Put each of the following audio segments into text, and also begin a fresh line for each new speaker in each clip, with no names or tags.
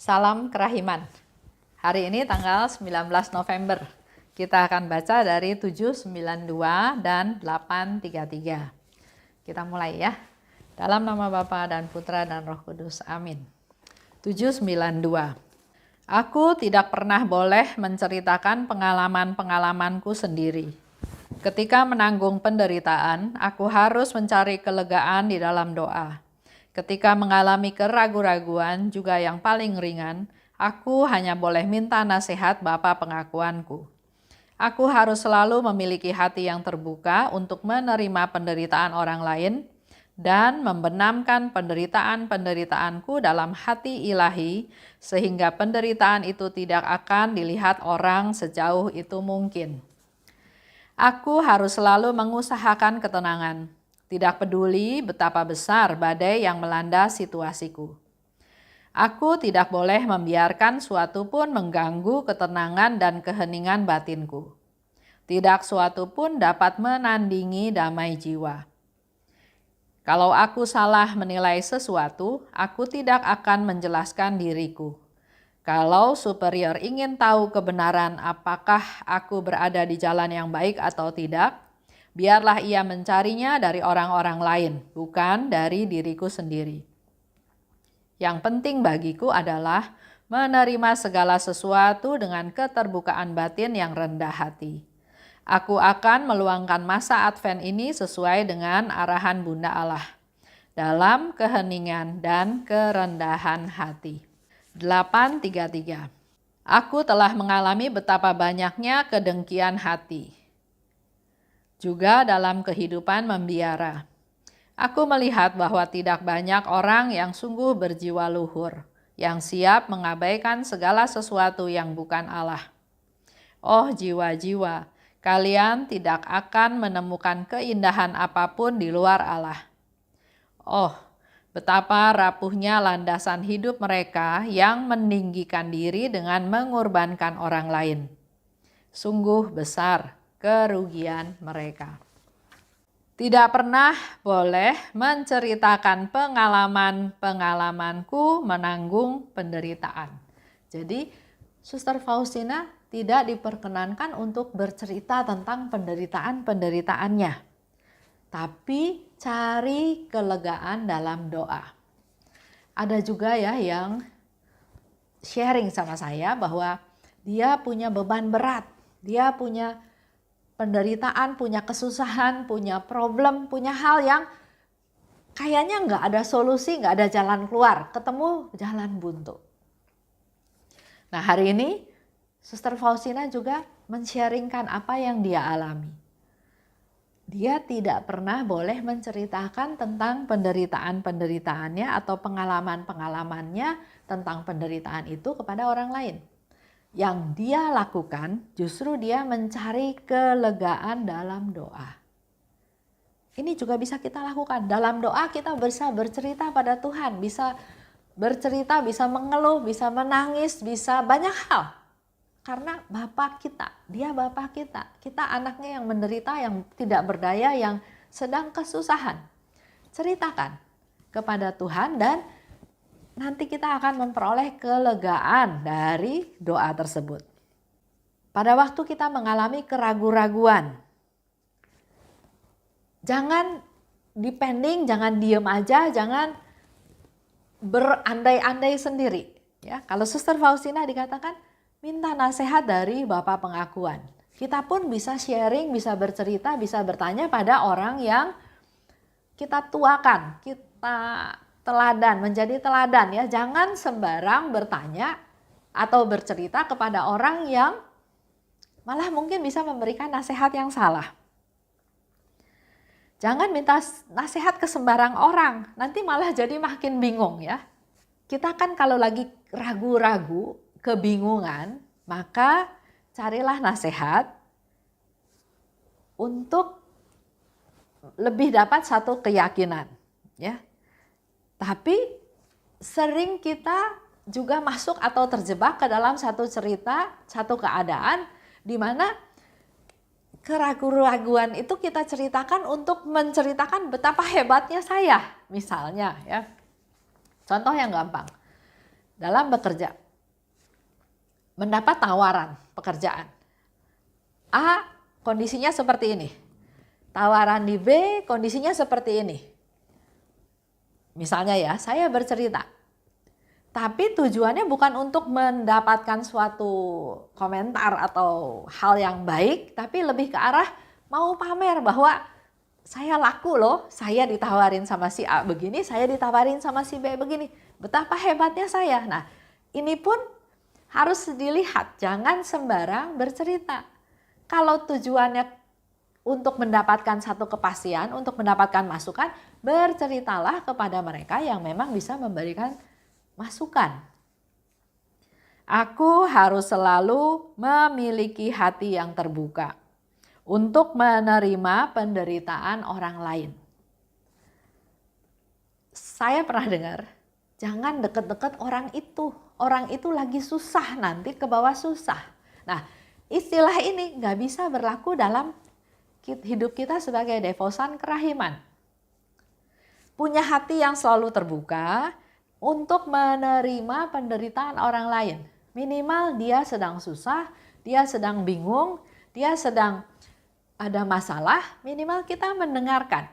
Salam Kerahiman. Hari ini tanggal 19 November. Kita akan baca dari 792 dan 833. Kita mulai ya. Dalam nama Bapa dan Putra dan Roh Kudus. Amin. 792. Aku tidak pernah boleh menceritakan pengalaman-pengalamanku sendiri. Ketika menanggung penderitaan, aku harus mencari kelegaan di dalam doa. Ketika mengalami keraguan-raguan juga yang paling ringan, aku hanya boleh minta nasihat Bapa pengakuanku. Aku harus selalu memiliki hati yang terbuka untuk menerima penderitaan orang lain dan membenamkan penderitaan-penderitaanku dalam hati ilahi sehingga penderitaan itu tidak akan dilihat orang sejauh itu mungkin. Aku harus selalu mengusahakan ketenangan. Tidak peduli betapa besar badai yang melanda situasiku. Aku tidak boleh membiarkan suatu pun mengganggu ketenangan dan keheningan batinku. Tidak suatu pun dapat menandingi damai jiwa. Kalau aku salah menilai sesuatu, aku tidak akan menjelaskan diriku. Kalau superior ingin tahu kebenaran apakah aku berada di jalan yang baik atau tidak, biarlah ia mencarinya dari orang-orang lain, bukan dari diriku sendiri. Yang penting bagiku adalah menerima segala sesuatu dengan keterbukaan batin yang rendah hati. Aku akan meluangkan masa Advent ini sesuai dengan arahan Bunda Allah, dalam keheningan dan kerendahan hati. 833. Aku telah mengalami betapa banyaknya kedengkian hati. Juga dalam kehidupan membiara. Aku melihat bahwa tidak banyak orang yang sungguh berjiwa luhur, yang siap mengabaikan segala sesuatu yang bukan Allah. Oh jiwa-jiwa, kalian tidak akan menemukan keindahan apapun di luar Allah. Oh, betapa rapuhnya landasan hidup mereka yang meninggikan diri dengan mengorbankan orang lain. Sungguh besar kerugian mereka. Tidak pernah boleh menceritakan pengalaman-pengalamanku menanggung penderitaan. Jadi, Suster Faustina tidak diperkenankan untuk bercerita tentang penderitaan-penderitaannya. Tapi cari kelegaan dalam doa. Ada juga ya yang sharing sama saya bahwa dia punya beban berat, dia punya penderitaan, punya kesusahan, punya problem, punya hal yang kayaknya nggak ada solusi, nggak ada jalan keluar, ketemu jalan buntu. Nah hari ini Suster Faustina juga men-sharingkan apa yang dia alami. Dia tidak pernah boleh menceritakan tentang penderitaan-penderitaannya atau pengalaman-pengalamannya tentang penderitaan itu kepada orang lain. Yang dia lakukan justru dia mencari kelegaan dalam doa. Ini juga bisa kita lakukan. Dalam doa kita bisa bercerita pada Tuhan, bisa bercerita, bisa mengeluh, bisa menangis, bisa banyak hal. Karena Bapa kita, dia Bapa kita. Kita anaknya yang menderita, yang tidak berdaya, yang sedang kesusahan. Ceritakan kepada Tuhan dan nanti kita akan memperoleh kelegaan dari doa tersebut. Pada waktu kita mengalami keraguan-raguan, jangan depending, jangan diem aja, jangan berandai-andai sendiri. Ya, kalau Suster Faustina dikatakan, minta nasihat dari Bapak pengakuan. Kita pun bisa sharing, bisa bercerita, bisa bertanya pada orang yang kita tuakan, kita teladan, menjadi teladan ya. Jangan sembarang bertanya atau bercerita kepada orang yang malah mungkin bisa memberikan nasihat yang salah. Jangan minta nasihat ke sembarang orang, nanti malah jadi makin bingung ya. Kita kan kalau lagi ragu-ragu, kebingungan, maka carilah nasihat untuk lebih dapat satu keyakinan, ya. Tapi sering kita juga masuk atau terjebak ke dalam satu cerita, satu keadaan di mana keraguan-raguan itu kita ceritakan untuk menceritakan betapa hebatnya saya, misalnya, ya. Contoh yang gampang. dalam bekerja. Mendapat tawaran pekerjaan. A, kondisinya seperti ini. Tawaran di B, kondisinya seperti ini. Misalnya ya, saya bercerita. Tapi tujuannya bukan untuk mendapatkan suatu komentar atau hal yang baik, tapi lebih ke arah mau pamer bahwa saya laku loh, saya ditawarin sama si A begini, saya ditawarin sama si B begini. Betapa hebatnya saya. Nah, ini pun harus dilihat, jangan sembarang bercerita. Kalau tujuannya untuk mendapatkan satu kepastian, untuk mendapatkan masukan, berceritalah kepada mereka yang memang bisa memberikan masukan. Aku harus selalu memiliki hati yang terbuka untuk menerima penderitaan orang lain. Saya pernah dengar, jangan deket-deket orang itu. Orang itu lagi susah, nanti ke bawah susah. Nah, istilah ini nggak bisa berlaku dalam hidup kita sebagai devosan kerahiman. Punya hati yang selalu terbuka untuk menerima penderitaan orang lain. Minimal dia sedang susah, dia sedang bingung, dia sedang ada masalah, minimal kita mendengarkan.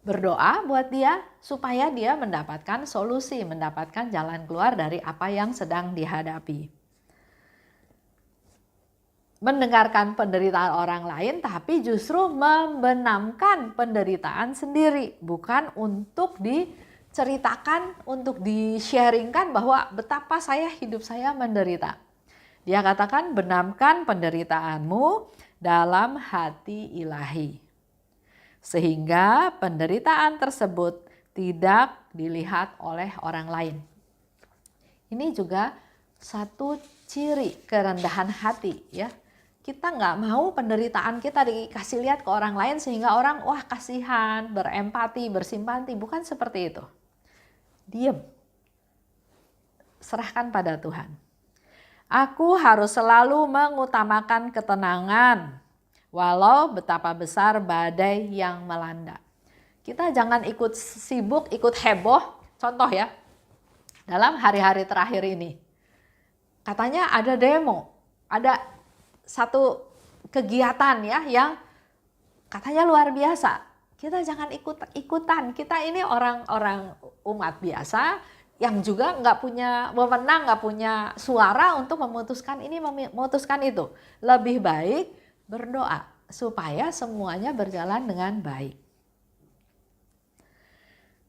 Berdoa buat dia supaya dia mendapatkan solusi, mendapatkan jalan keluar dari apa yang sedang dihadapi. Mendengarkan penderitaan orang lain tapi justru membenamkan penderitaan sendiri, bukan untuk diceritakan, untuk di-sharingkan bahwa betapa hidup saya menderita. Dia katakan, benamkan penderitaanmu dalam hati ilahi, sehingga penderitaan tersebut tidak dilihat oleh orang lain. Ini juga satu ciri kerendahan hati ya. Kita nggak mau penderitaan kita dikasih lihat ke orang lain sehingga orang wah kasihan, berempati, bersimpati. Bukan seperti itu. Diam. Serahkan pada Tuhan. Aku harus selalu mengutamakan ketenangan, walau betapa besar badai yang melanda. Kita jangan ikut sibuk, ikut heboh. Contoh ya, dalam hari-hari terakhir ini. Katanya ada demo, ada satu kegiatan ya yang katanya luar biasa. Kita jangan ikut-ikutan. Kita ini orang-orang umat biasa yang juga nggak punya wewenang, nggak punya suara untuk memutuskan ini, memutuskan itu. Lebih baik berdoa supaya semuanya berjalan dengan baik.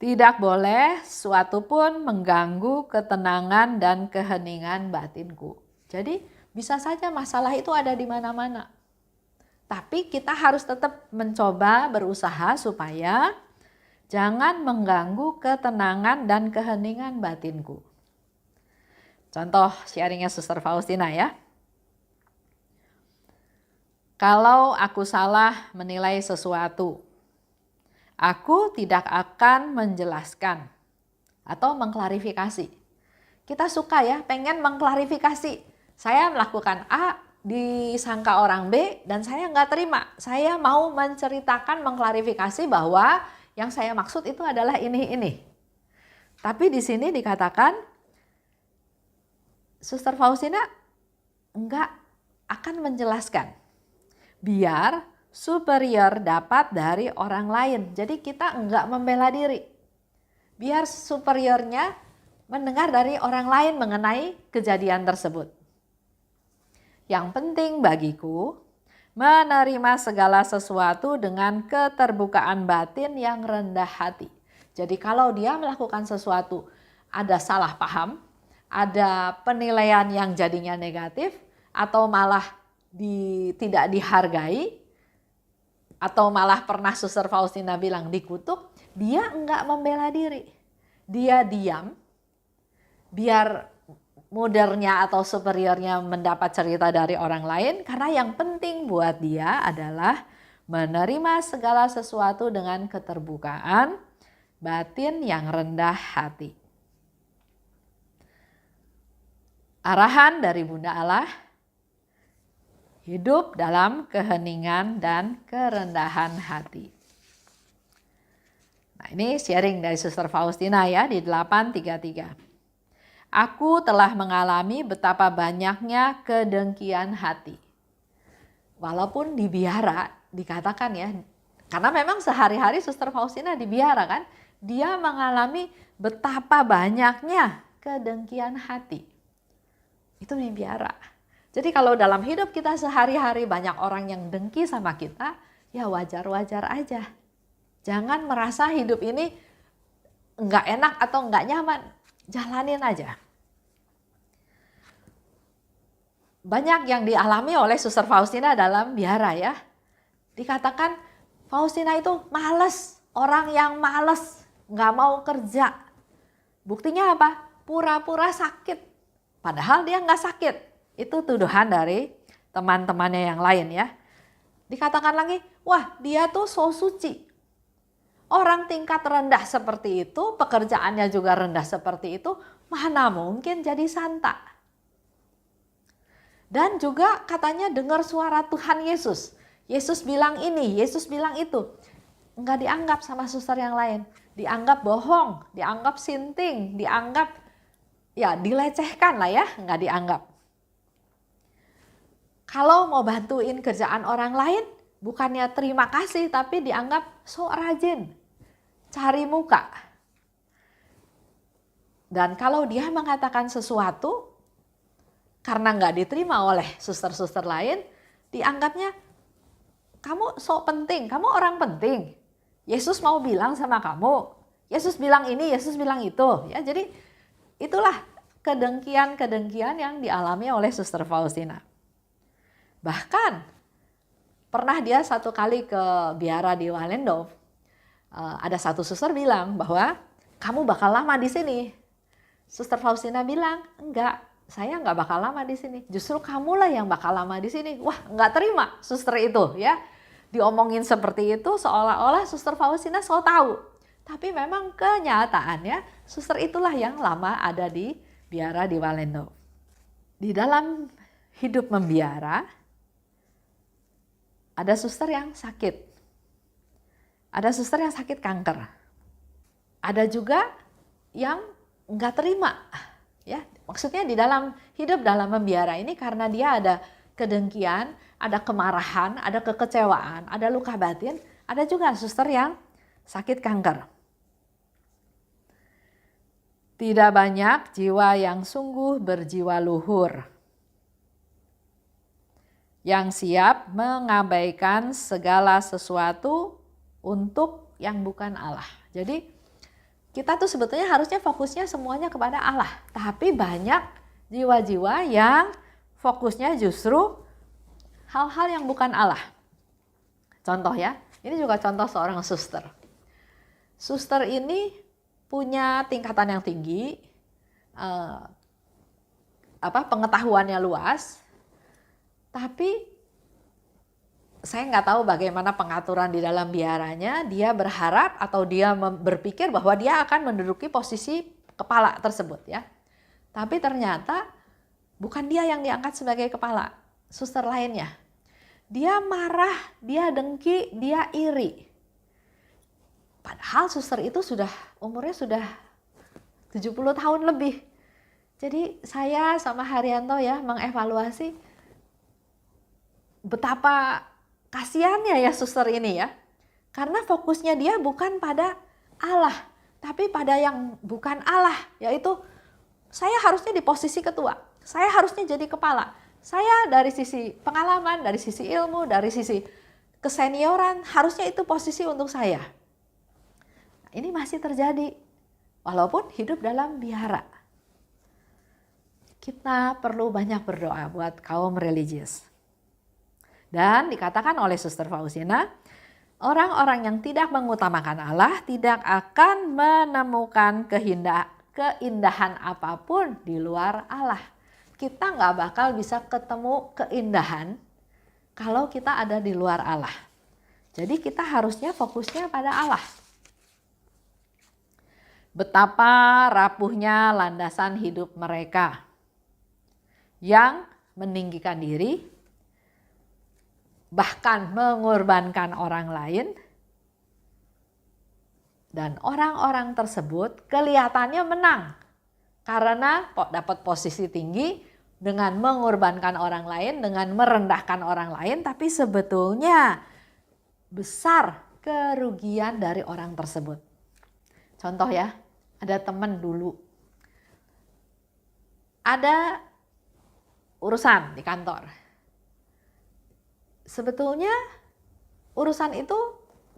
Tidak boleh suatu pun mengganggu ketenangan dan keheningan batinku. Jadi bisa saja masalah itu ada di mana-mana. Tapi kita harus tetap mencoba berusaha supaya jangan mengganggu ketenangan dan keheningan batinku. Contoh sharingnya Suster Faustina ya. Kalau aku salah menilai sesuatu, aku tidak akan menjelaskan atau mengklarifikasi. Kita suka ya, pengen mengklarifikasi. Saya melakukan A, disangka orang B, dan saya nggak terima. Saya mau menceritakan, mengklarifikasi bahwa yang saya maksud itu adalah ini. Tapi di sini dikatakan, Suster Faustina enggak akan menjelaskan. Biar superior dapat dari orang lain. Jadi kita enggak membela diri. Biar superiornya mendengar dari orang lain mengenai kejadian tersebut. Yang penting bagiku, menerima segala sesuatu dengan keterbukaan batin yang rendah hati. Jadi kalau dia melakukan sesuatu, ada salah paham, ada penilaian yang jadinya negatif, atau malah tidak dihargai, atau malah pernah Suster Faustina bilang dikutuk, dia enggak membela diri. Dia diam, biar modernya atau superiornya mendapat cerita dari orang lain, karena yang penting buat dia adalah menerima segala sesuatu dengan keterbukaan batin yang rendah hati. Arahan dari Bunda Allah, hidup dalam keheningan dan kerendahan hati. Nah, ini sharing dari Suster Faustina ya di 833. Aku telah mengalami betapa banyaknya kedengkian hati. Walaupun di biara dikatakan ya, karena memang sehari-hari Suster Faustina di biara kan, dia mengalami betapa banyaknya kedengkian hati. Itu di biara. Jadi kalau dalam hidup kita sehari-hari banyak orang yang dengki sama kita, ya wajar-wajar aja. Jangan merasa hidup ini nggak enak atau nggak nyaman, jalanin aja. Banyak yang dialami oleh Suster Faustina dalam biara ya. Dikatakan Faustina itu males, orang yang males, nggak mau kerja. Buktinya apa? Pura-pura sakit, padahal dia nggak sakit. Itu tuduhan dari teman-temannya yang lain ya. Dikatakan lagi, wah dia tuh so suci. Orang tingkat rendah seperti itu, pekerjaannya juga rendah seperti itu, mana mungkin jadi santa. Dan juga katanya dengar suara Tuhan Yesus. Yesus bilang ini, Yesus bilang itu. Enggak dianggap sama suster yang lain. Dianggap bohong, dianggap sinting, dianggap ya dilecehkan lah ya, enggak dianggap. Kalau mau bantuin kerjaan orang lain, bukannya terima kasih tapi dianggap so rajin, cari muka. Dan kalau dia mengatakan sesuatu, karena nggak diterima oleh suster-suster lain, dianggapnya kamu sok penting, kamu orang penting. Yesus mau bilang sama kamu, Yesus bilang ini, Yesus bilang itu. Ya, jadi itulah kedengkian-kedengkian yang dialami oleh Suster Faustina. Bahkan pernah dia satu kali ke biara di Wallendorf, ada satu suster bilang bahwa kamu bakal lama di sini. Suster Faustina bilang, enggak, saya nggak bakal lama di sini. Justru kamulah yang bakal lama di sini. Wah, nggak terima suster itu ya. Diomongin seperti itu seolah-olah Suster Faustina so tahu. Tapi memang kenyataannya suster itulah yang lama ada di biara di Wallendorf. Di dalam hidup membiara, ada suster yang sakit. Ada suster yang sakit kanker. Ada juga yang nggak terima. Ya, maksudnya di dalam hidup dalam membiara ini karena dia ada kedengkian, ada kemarahan, ada kekecewaan, ada luka batin, ada juga suster yang sakit kanker. Tidak banyak jiwa yang sungguh berjiwa luhur, yang siap mengabaikan segala sesuatu untuk yang bukan Allah. Jadi kita tuh sebetulnya harusnya fokusnya semuanya kepada Allah. Tapi banyak jiwa-jiwa yang fokusnya justru hal-hal yang bukan Allah. Contoh ya, ini juga contoh seorang suster. Suster ini punya tingkatan yang tinggi, pengetahuannya luas, tapi saya nggak tahu bagaimana pengaturan di dalam biaranya. Dia berharap atau dia berpikir bahwa dia akan menduduki posisi kepala tersebut ya. Tapi ternyata bukan dia yang diangkat sebagai kepala, suster lainnya. Dia marah, dia dengki, dia iri. Padahal suster itu umurnya sudah 70 tahun lebih. Jadi saya sama Haryanto ya mengevaluasi betapa kasihannya ya suster ini ya. Karena fokusnya dia bukan pada Allah, tapi pada yang bukan Allah, yaitu saya harusnya di posisi ketua, saya harusnya jadi kepala. Saya dari sisi pengalaman, dari sisi ilmu, dari sisi kesenioran, harusnya itu posisi untuk saya. Nah, ini masih terjadi walaupun hidup dalam biara. Kita perlu banyak berdoa buat kaum religius. Dan dikatakan oleh Suster Faustina, orang-orang yang tidak mengutamakan Allah tidak akan menemukan keindahan apapun di luar Allah. Kita nggak bakal bisa ketemu keindahan kalau kita ada di luar Allah. Jadi kita harusnya fokusnya pada Allah. Betapa rapuhnya landasan hidup mereka yang meninggikan diri, bahkan mengorbankan orang lain, dan orang-orang tersebut kelihatannya menang, Karena dapat posisi tinggi dengan mengorbankan orang lain, dengan merendahkan orang lain, tapi sebetulnya besar kerugian dari orang tersebut. Contoh ya, ada teman dulu, ada urusan di kantor. Sebetulnya urusan itu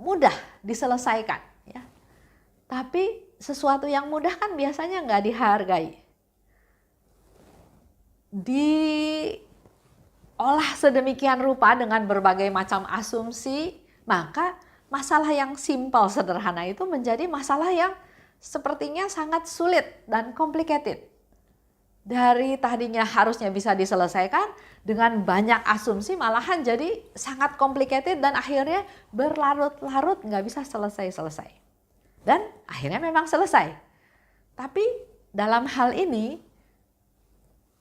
mudah diselesaikan, ya. Tapi sesuatu yang mudah kan biasanya nggak dihargai. Diolah sedemikian rupa dengan berbagai macam asumsi, maka masalah yang simpel sederhana itu menjadi masalah yang sepertinya sangat sulit dan complicated. Dari tadinya harusnya bisa diselesaikan dengan banyak asumsi, malahan jadi sangat complicated dan akhirnya berlarut-larut nggak bisa selesai-selesai. Dan akhirnya memang selesai. Tapi dalam hal ini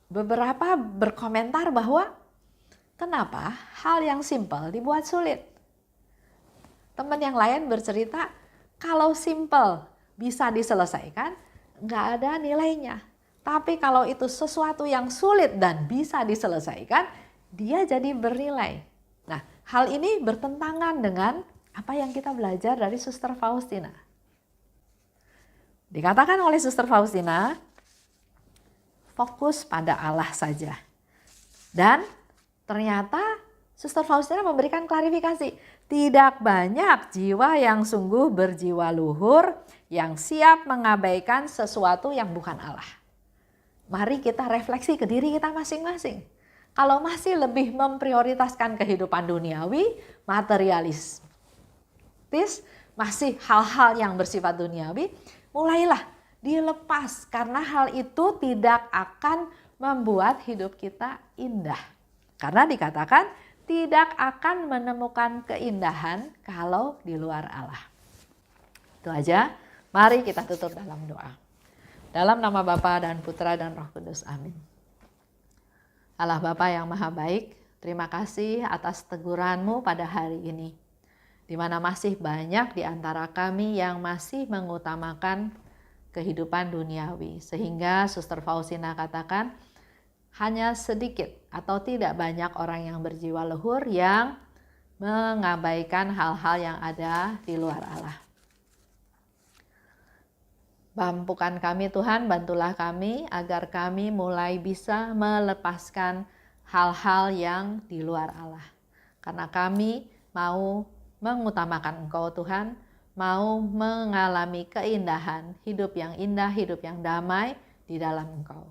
beberapa berkomentar bahwa kenapa hal yang simpel dibuat sulit. Teman yang lain bercerita kalau simpel bisa diselesaikan nggak ada nilainya. Tapi kalau itu sesuatu yang sulit dan bisa diselesaikan, dia jadi bernilai. Nah, hal ini bertentangan dengan apa yang kita belajar dari Suster Faustina. Dikatakan oleh Suster Faustina, fokus pada Allah saja. Dan ternyata Suster Faustina memberikan klarifikasi. Tidak banyak jiwa yang sungguh berjiwa luhur yang siap mengabaikan sesuatu yang bukan Allah. Mari kita refleksi ke diri kita masing-masing. Kalau masih lebih memprioritaskan kehidupan duniawi, materialistis, masih hal-hal yang bersifat duniawi, mulailah dilepas karena hal itu tidak akan membuat hidup kita indah. Karena dikatakan tidak akan menemukan keindahan kalau di luar Allah. Itu aja, mari kita tutup dalam doa. Dalam nama Bapa dan Putra dan Roh Kudus. Amin. Allah Bapa yang Maha Baik, terima kasih atas teguran-Mu pada hari ini. Di mana masih banyak di antara kami yang masih mengutamakan kehidupan duniawi. Sehingga Suster Faustina katakan, hanya sedikit atau tidak banyak orang yang berjiwa luhur yang mengabaikan hal-hal yang ada di luar Allah. Mampukan kami Tuhan, bantulah kami agar kami mulai bisa melepaskan hal-hal yang di luar Allah. Karena kami mau mengutamakan Engkau Tuhan, mau mengalami keindahan, hidup yang indah, hidup yang damai di dalam Engkau.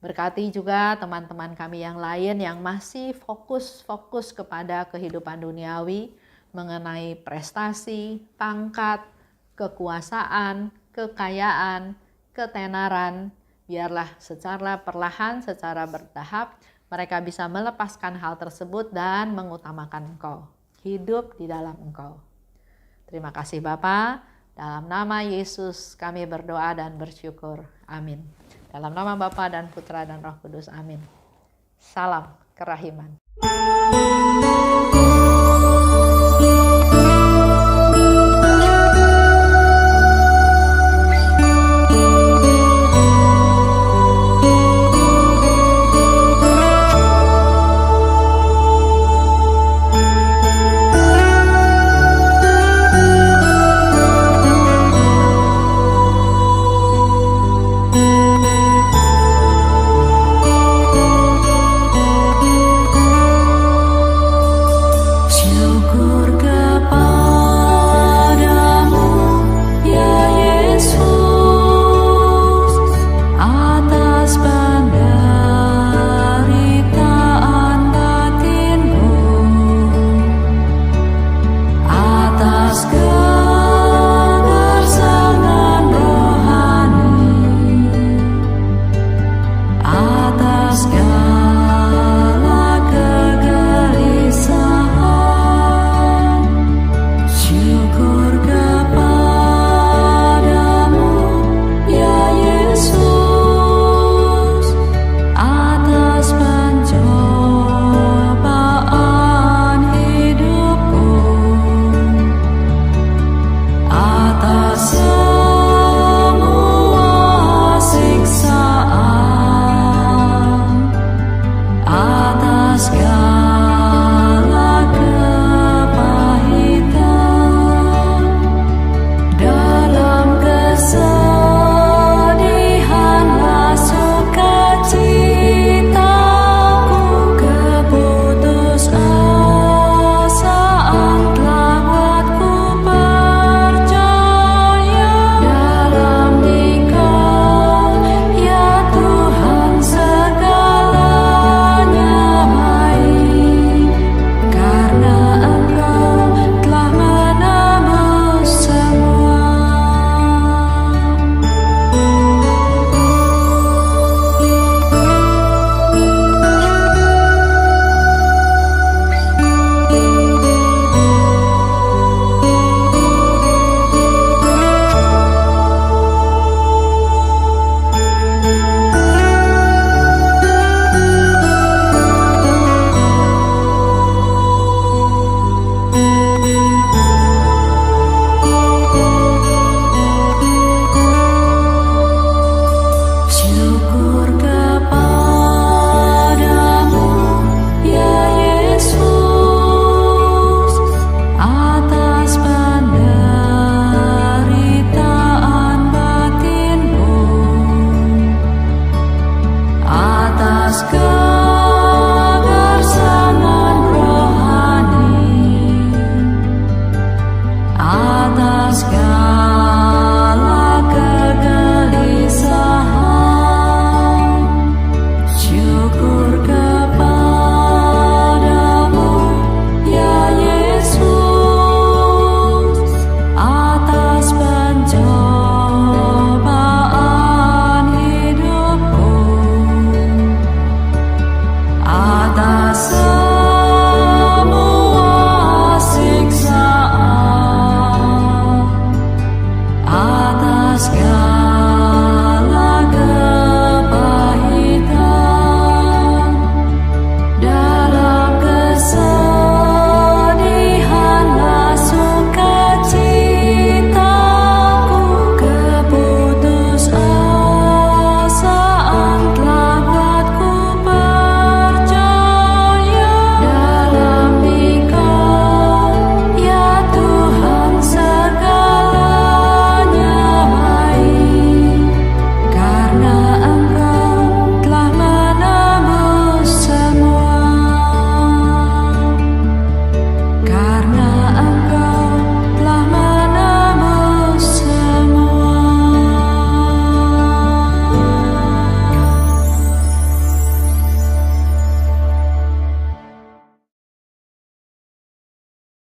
Berkati juga teman-teman kami yang lain yang masih fokus kepada kehidupan duniawi, mengenai prestasi, pangkat, kekuasaan, kekayaan, ketenaran, biarlah secara perlahan, secara bertahap mereka bisa melepaskan hal tersebut dan mengutamakan Engkau, hidup di dalam Engkau. Terima kasih Bapa, dalam nama Yesus kami berdoa dan bersyukur. Amin. Dalam nama Bapa dan Putra dan Roh Kudus. Amin. Salam kerahiman.